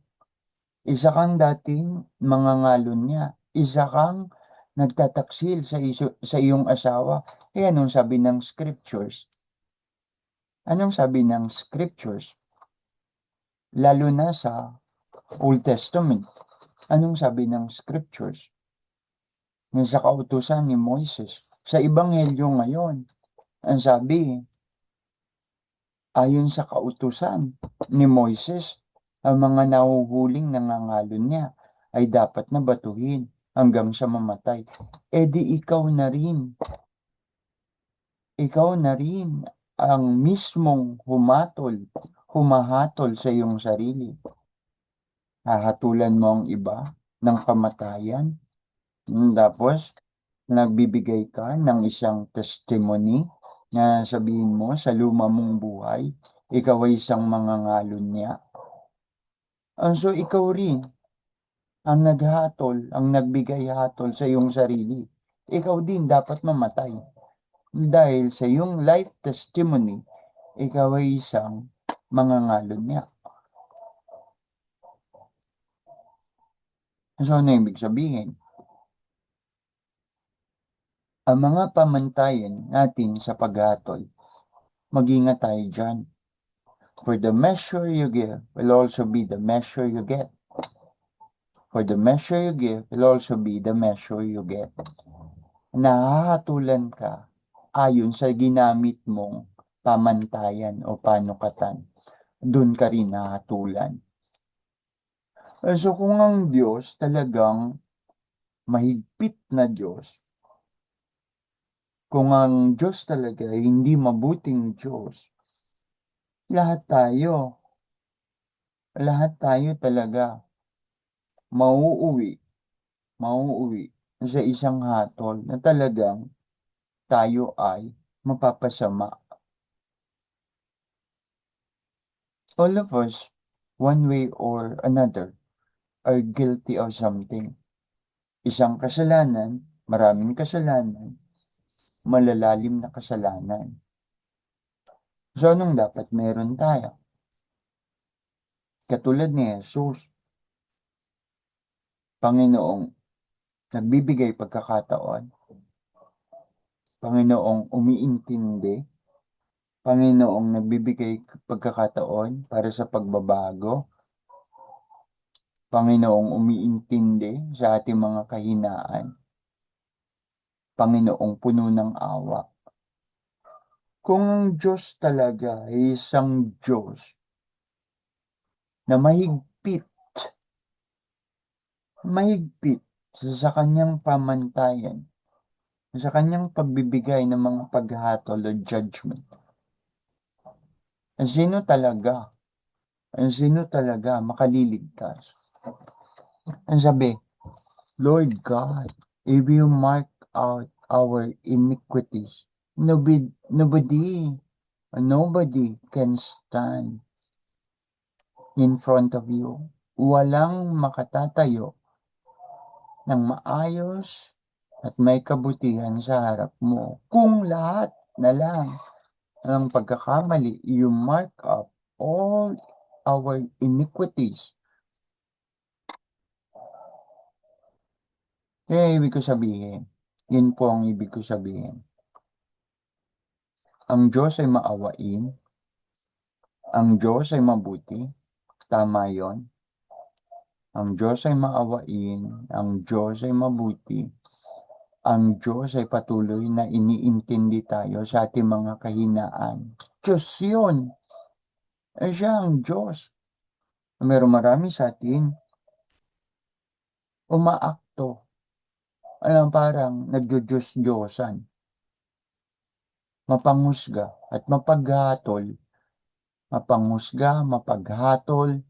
isa kang dating mangangalon niya, isa kang nagtataksil sa iyong asawa. Anong sabi ng scriptures? Anong sabi ng scriptures? Lalo na sa Old Testament. Anong sabi ng scriptures? Sa kautusan ni Moises. Sa Ebanghelyo ngayon, ang sabi, ayon sa kautusan ni Moises, ang mga nahuhuling nangangalon niya ay dapat na batuhin hanggang sa mamatay. Di ikaw na rin ang mismong humahatol sa iyong sarili. Hahatulan mo ang iba ng kamatayan. Tapos, nagbibigay ka ng isang testimony na sabihin mo sa luma mong buhay, ikaw ay isang mangangalon niya. So, ikaw rin ang naghatol, ang nagbigay hatol sa iyong sarili. Ikaw din dapat mamatay. Dahil sa iyong life testimony, ikaw ay isang mangangalon niya. So, ano ibig sabihin? Ang mga pamantayan natin sa paghatol, mag-ingat tayo dyan. For the measure you give will also be the measure you get. For the measure you give will also be the measure you get. Nahahatulan ka ayon sa ginamit mong pamantayan o panukatan. Doon ka rin nahatulan. So kung ang Diyos talagang mahigpit na Diyos, kung ang Diyos talaga hindi mabuting Diyos, lahat tayo talaga mauuwi sa isang hatol na talagang tayo ay mapapasama. All of us, one way or another, are guilty of something. Isang kasalanan, maraming kasalanan, malalalim na kasalanan. So, anong dapat meron tayo? Katulad ni Jesus, Panginoong nagbibigay pagkakataon, Panginoong umiintindi, Panginoong nagbibigay pagkakataon para sa pagbabago, Panginoong umiintindi sa ating mga kahinaan, Panginoong puno ng awa. Kung ang Diyos talaga ay isang Diyos na mahigpit sa kanyang pamantayan, sa kanyang pagbibigay ng mga paghatol o judgment. Ang sino talaga? Ang sino talaga makaliligtas? Ang sabi, Lord God, if you mark out our iniquities, nobody can stand in front of you. Walang makatatayo ng maayos at may kabutihan sa harap mo. Kung lahat na lang ng pagkakamali, you mark up all our iniquities. Ibig ko sabihin, yun po ang ibig ko sabihin. Ang Diyos ay maawain, ang Diyos ay mabuti, tama yon. Ang Diyos ay maawain, ang Diyos ay mabuti, ang Diyos ay patuloy na iniintindi tayo sa ating mga kahinaan. Diyos yun. Siya ang Diyos. Meron marami sa atin umaakto. Parang nagdudiyos-diyosan. Mapanghusga at mapaghatol. Mapanghusga, mapaghatol,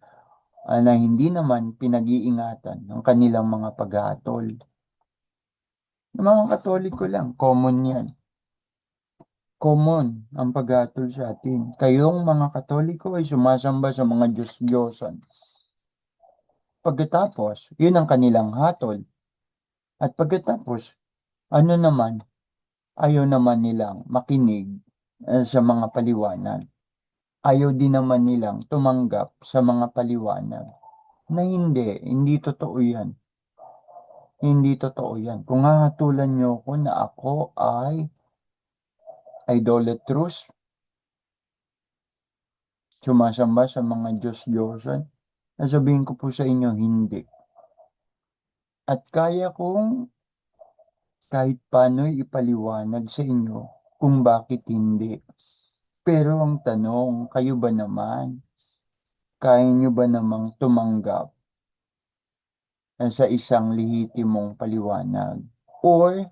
na hindi naman pinag-iingatan ng kanilang mga paghatol. Ng mga Katoliko lang, common yan. Common ang paghatol sa atin. Kayong mga Katoliko ay sumasamba sa mga Diyos-Diyosan. Pagkatapos, yun ang kanilang hatol. At pagkatapos, ano naman, ayaw naman nilang makinig sa mga paliwanag. Ayaw din naman nilang tumanggap sa mga paliwanag na hindi totoo yan. Hindi totoo yan. Kung hahatulan niyo ko na ako ay idolatrous, sumasamba sa mga Diyos-Diyosan, sasabihin ko po sa inyo, hindi. At kaya kong kahit paano'y ipaliwanag sa inyo kung bakit hindi. Pero ang tanong, kayo ba naman? Kaya nyo ba namang tumanggap sa isang lehitimong paliwanag? Or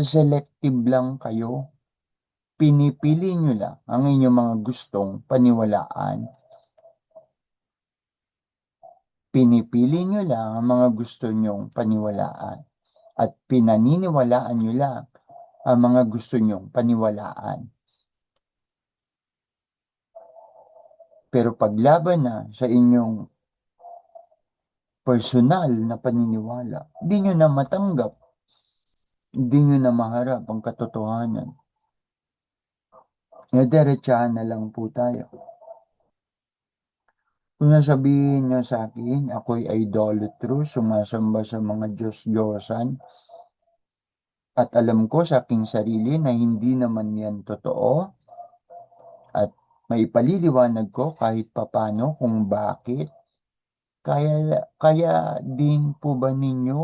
selective lang kayo? Pinipili nyo lang ang inyong mga gustong paniwalaan. Pinipili nyo lang ang mga gusto nyong paniwalaan. At pinaniniwalaan nyo lang ang mga gusto nyong paniwalaan. Pero paglaban na sa inyong personal na paniniwala, di nyo na matanggap, di nyo na maharap ang katotohanan. Diretsahan na lang po tayo. Kung nasabihin nyo sa akin, ako'y idolatrous, sumasamba sa mga Diyos-Diyosan, at alam ko sa aking sarili na hindi naman yan totoo, at may paliliwanag ko kahit papano kung bakit, kaya din po ba ninyo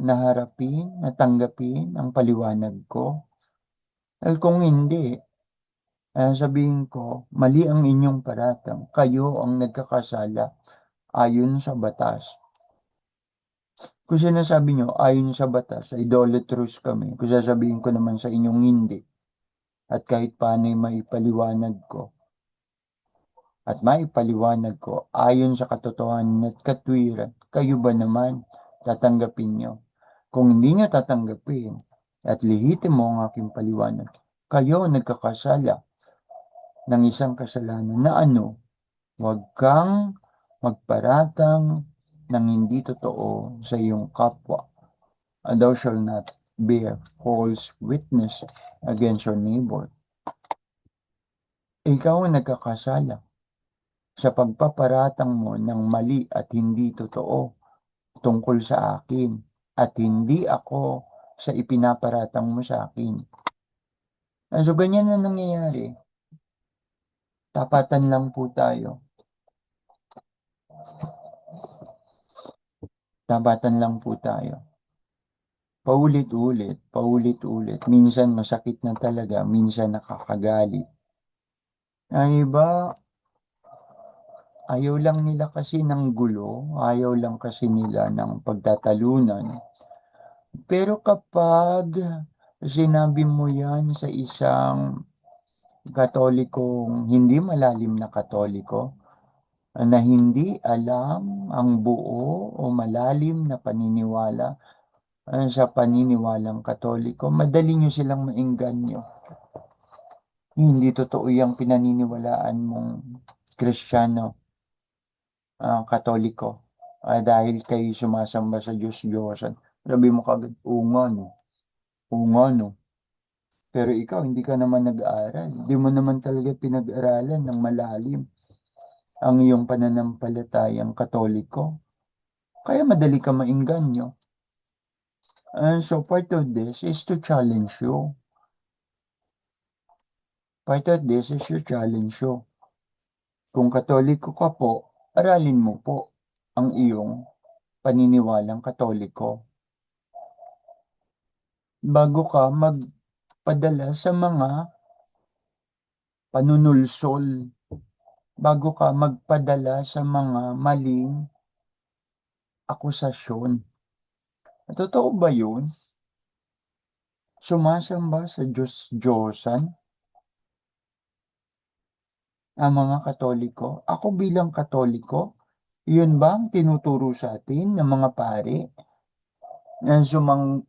naharapin, natanggapin ang paliwanag ko? Kung hindi, sabihin ko, mali ang inyong paratang. Kayo ang nagkakasala ayon sa batas. Kung sinasabi nyo, ayon sa batas, idolatrous kami. Kung sasabihin ko naman sa inyong hindi. At kahit paano maipaliwanag ko. At maipaliwanag ko, ayon sa katotohanan at katwiran, kayo ba naman tatanggapin nyo? Kung hindi nyo tatanggapin, at lihitimo ang aking paliwanag, kayo nagkakasala ng isang kasalanan na huwag kang magparatang ng hindi totoo sa iyong kapwa. And thou shalt not bear false witness against your neighbor. Ikaw ang nagkakasala sa pagpaparatang mo ng mali at hindi totoo tungkol sa akin at hindi ako sa ipinaparatang mo sa akin. So, ganyan na nangyayari. Tapatan lang po tayo. Tapatan lang po tayo. Paulit-ulit, paulit-ulit. Minsan masakit na talaga, minsan nakakagalit. Ay iba, Ayaw lang nila kasi ng gulo, ayaw lang kasi nila ng pagtatalunan. Pero kapag sinabi mo yan sa isang katolikong hindi malalim na katoliko, na hindi alam ang buo o malalim na paniniwala sa paniniwalang katoliko, madali nyo silang maengganyo. Hindi totoo yung pinaniniwalaan mong Kristiyano, Katoliko. Dahil kayo sumasamba sa Diyos-Diyosan. Sabi mo kagad, oo nga no, oo nga no. Pero ikaw, hindi ka naman nag-aaral. Hindi mo naman talaga pinag-aralan ng malalim ang iyong pananampalatayang Katoliko. Kaya madali ka maengganyo. And so part of this is to challenge you. Part of this is to challenge you. Kung Katoliko ka po, aralin mo po ang iyong paniniwalang Katoliko bago ka magpadala sa mga panunulsol, bago ka magpadala sa mga maling akusasyon. Totoo ba yun? Sumasamba sa Diyos-Diyosan ang mga Katoliko? Ako bilang Katoliko, yun ba ang tinuturo sa atin ng mga pari na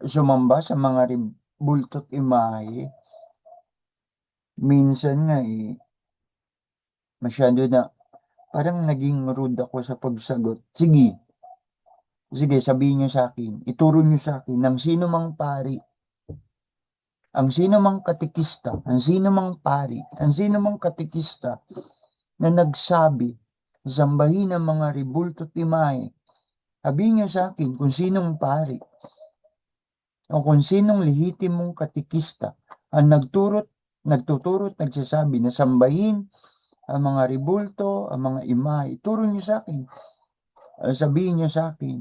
sumamba sa mga bultot imahe? Minsan nga masyado na, parang naging rude ako sa pagsagot. Sige, sige, sabihin niyo sa akin, ituro niyo sa akin ng sino mang pari, ang sino mang katikista, ang sino mang pari, ang sino mang katikista na nagsabi, sambahin ang mga rebulto at imahe. Sabihin niyo sa akin kung sinong pari o kung sinong lehitimong katikista ang nagtuturo't nagsasabi na sambahin ang mga rebulto, ang mga imahe. Ituro niyo sa akin. Sabihin niyo sa akin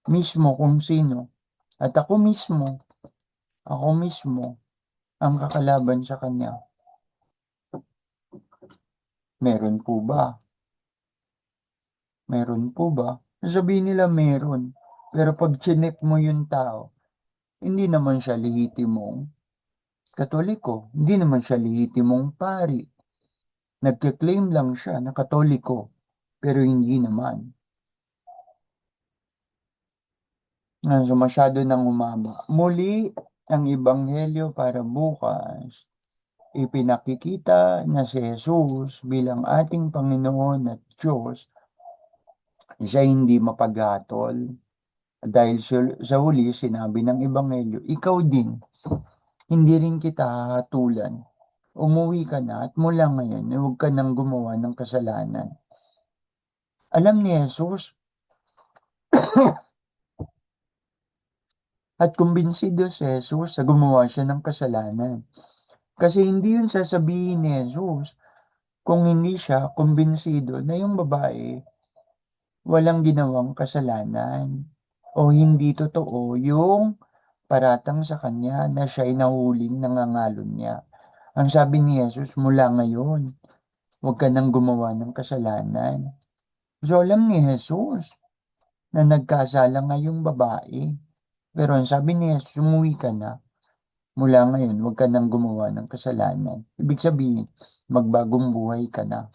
mismo kung sino. At ako mismo ang kakalaban sa kanya. Meron po ba? Meron po ba? Sabihin nila meron. Pero pag chinek mo yung tao, hindi naman siya lehitimong Katoliko. Hindi naman siya lehitimong pari. Nagke-claim lang siya na Katoliko. Pero hindi naman. So masyado nang umaba. Muli, ang Ebanghelyo para bukas, ipinakikita na si Jesus bilang ating Panginoon at Diyos, siya hindi mapaghatol. Dahil sa huli, sinabi ng Ebanghelyo, ikaw din, hindi rin kita hahatulan. Umuwi ka na at mula ngayon, huwag ka nang gumawa ng kasalanan. Alam ni Jesus at kumbinsido si Jesus sa gumawa siya ng kasalanan. Kasi hindi yun sasabihin ni Jesus kung hindi siya kumbinsido na yung babae walang ginawang kasalanan o hindi totoo yung paratang sa kanya na siya'y nahuling nangangalon niya. Ang sabi ni Jesus, mula ngayon, huwag ka nang gumawa ng kasalanan. So alam ni Jesus na nagkasala nga yung babae. Pero ang sabi ni Jesus, umuwi ka na. Mula ngayon, huwag ka nang gumawa ng kasalanan. Ibig sabihin, magbagong buhay ka na.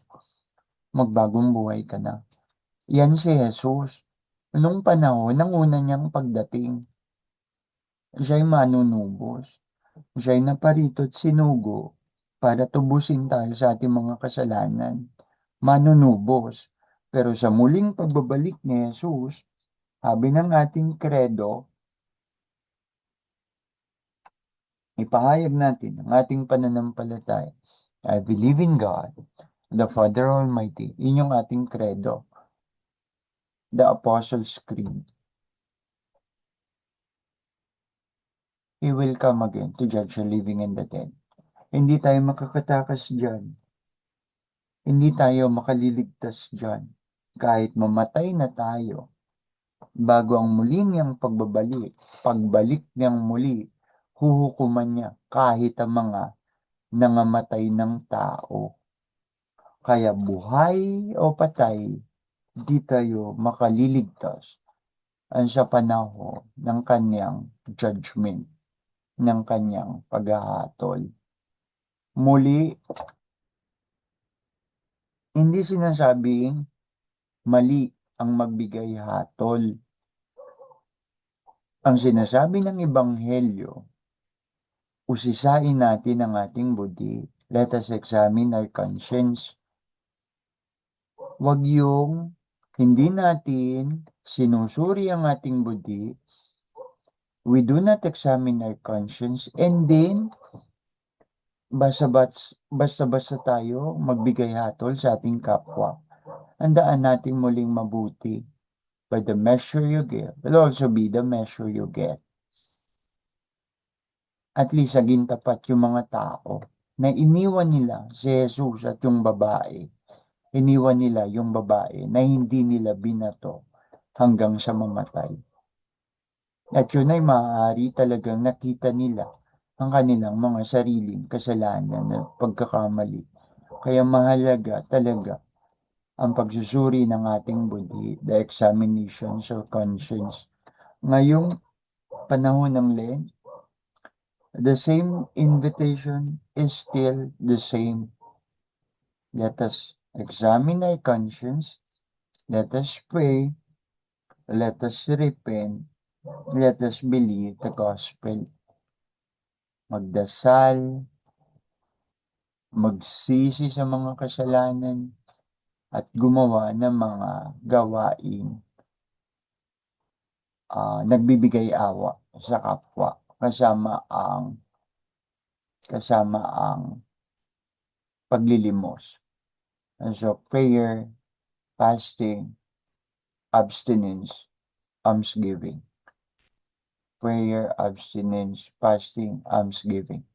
Magbagong buhay ka na. Yan si Jesus. Nung panahon, ng una niyang pagdating, siya'y manunubos. Siya'y naparito at sinugo para tubusin tayo sa ating mga kasalanan. Manunubos. Pero sa muling pagbabalik ni Jesus, sabi ng ating kredo, ipahayag natin ang ating pananampalataya. I believe in God, the Father Almighty. Inyong ating kredo. The Apostles' Creed. He will come again to judge the living and the dead. Hindi tayo makakatakas dyan. Hindi tayo makaliligtas dyan. Kahit mamatay na tayo, bago ang muli niyang pagbalik niyang muli, huhukuman niya kahit ang mga nangamatay ng tao. Kaya buhay o patay, di tayo makaliligtas ang sa panahon ng kanyang judgment, ng kanyang paghahatol. Muli, hindi sinasabing mali ang magbigay hatol. Ang sinasabi ng Ebanghelyo, usisain natin ang ating budi. Let us examine our conscience. Huwag yung hindi natin sinusuri ang ating budi. We do not examine our conscience and then basta-basta tayo magbigay hatol sa ating kapwa. Handaan natin muling mabuti. By the measure you give will also be the measure you get. At least naging tapat yung mga tao na iniwan nila si Jesus at yung babae. Iniwan nila yung babae na hindi nila binato hanggang sa mamatay. At yun ay maaari talagang nakita nila ang kanilang mga sariling kasalanan at pagkakamali. Kaya mahalaga talaga ang pagsusuri ng ating budi, the examinations of conscience. Ngayong panahon ng Lent, the same invitation is still the same. Let us examine our conscience, let us pray, let us repent, let us believe the gospel. Magdasal, magsisi sa mga kasalanan, at gumawa ng mga gawain nagbibigay awa sa kapwa kasama ang paglilimos. And so prayer, fasting, abstinence, almsgiving. Prayer, abstinence, fasting, almsgiving.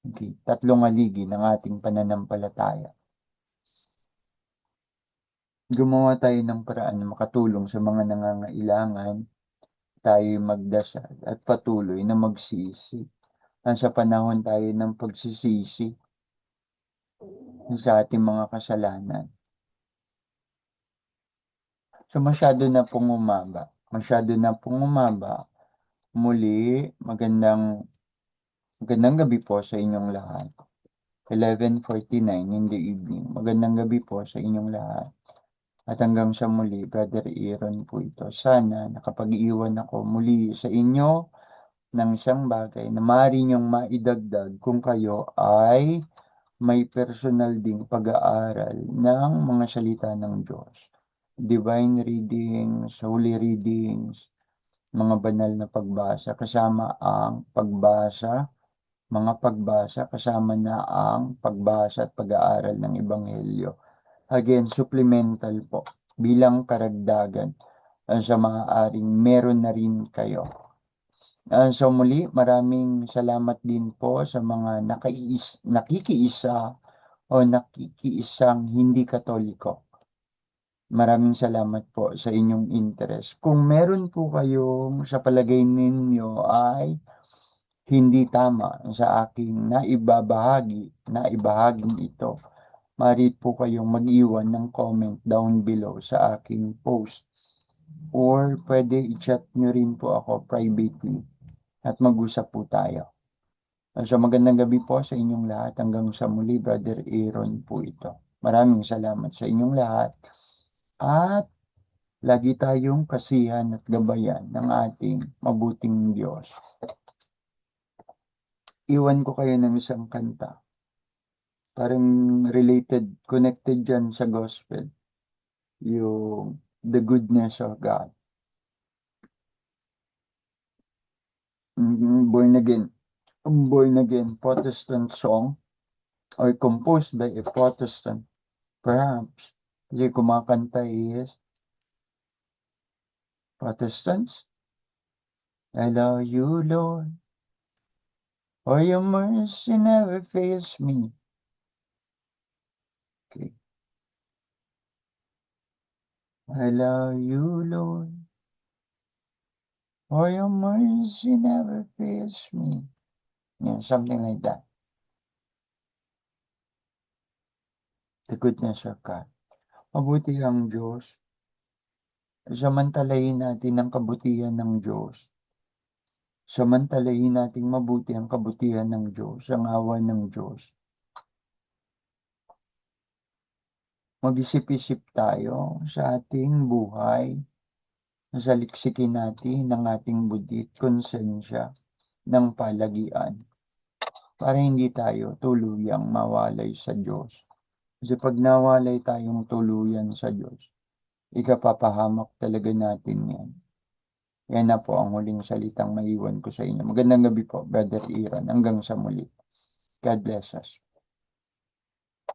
Okay. Tatlong haligi ng ating pananampalataya. Gumawa tayo ng paraan na makatulong sa mga nangangailangan, tayo magdasal at patuloy na magsisi. Sa panahon tayo ng pagsisisi sa ating mga kasalanan. So masyado na pong umaba. Muli, magandang gabi po sa inyong lahat. 11:49 in the evening. Magandang gabi po sa inyong lahat. At hanggang sa muli, Brother Aaron po ito. Sana nakapag-iwan ako muli sa inyo ng isang bagay na maaari niyong maidagdag kung kayo ay may personal ding pag-aaral ng mga salita ng Diyos. Divine readings, holy readings, mga banal na pagbasa, kasama ang mga pagbasa, kasama na ang pagbasa at pag-aaral ng Ebanghelyo. Again, supplemental po, bilang karagdagan sa maaaring meron na rin kayo. So muli, maraming salamat din po sa mga nakikiisa o nakikiisang hindi Katoliko. Maraming salamat po sa inyong interest. Kung meron po kayong sa palagay ninyo ay hindi tama sa aking naibahaging ito, maaari po kayong mag-iwan ng comment down below sa aking post. Or pwede i-chat nyo rin po ako privately at mag-usap po tayo. So magandang gabi po sa inyong lahat. Hanggang sa muli, Brother Aaron po ito. Maraming salamat sa inyong lahat. At lagi tayong kasihan at gabayan ng ating mabuting Diyos. Iwan ko kayo ng isang kanta. Parang connected dyan sa gospel. Yung The Goodness of God. Born again Protestant song or composed by a Protestant. Perhaps. Kasi kumakanta is Protestants. I love you, Lord, for your mercy never fails me. Okay. I love you, Lord, for your mercy never fails me. Yeah, something like that. the goodness of God. Mabuti ang Diyos. Samantalahin natin ang kabutihan ng Diyos. Samantalahin nating mabuti ang kabutihan ng Diyos, ang awa ng Diyos. Mag-isip-isip tayo sa ating buhay, saliksikin natin ang ating budit, konsensya ng palagian para hindi tayo tuluyang mawalay sa Diyos. Kasi pag nawalay tayong tuluyan sa Diyos, ikapapahamak talaga natin yan. Yan na po ang huling salitang maiwan ko sa inyo. Magandang gabi po, Brother Iran. Hanggang sa muli. God bless us.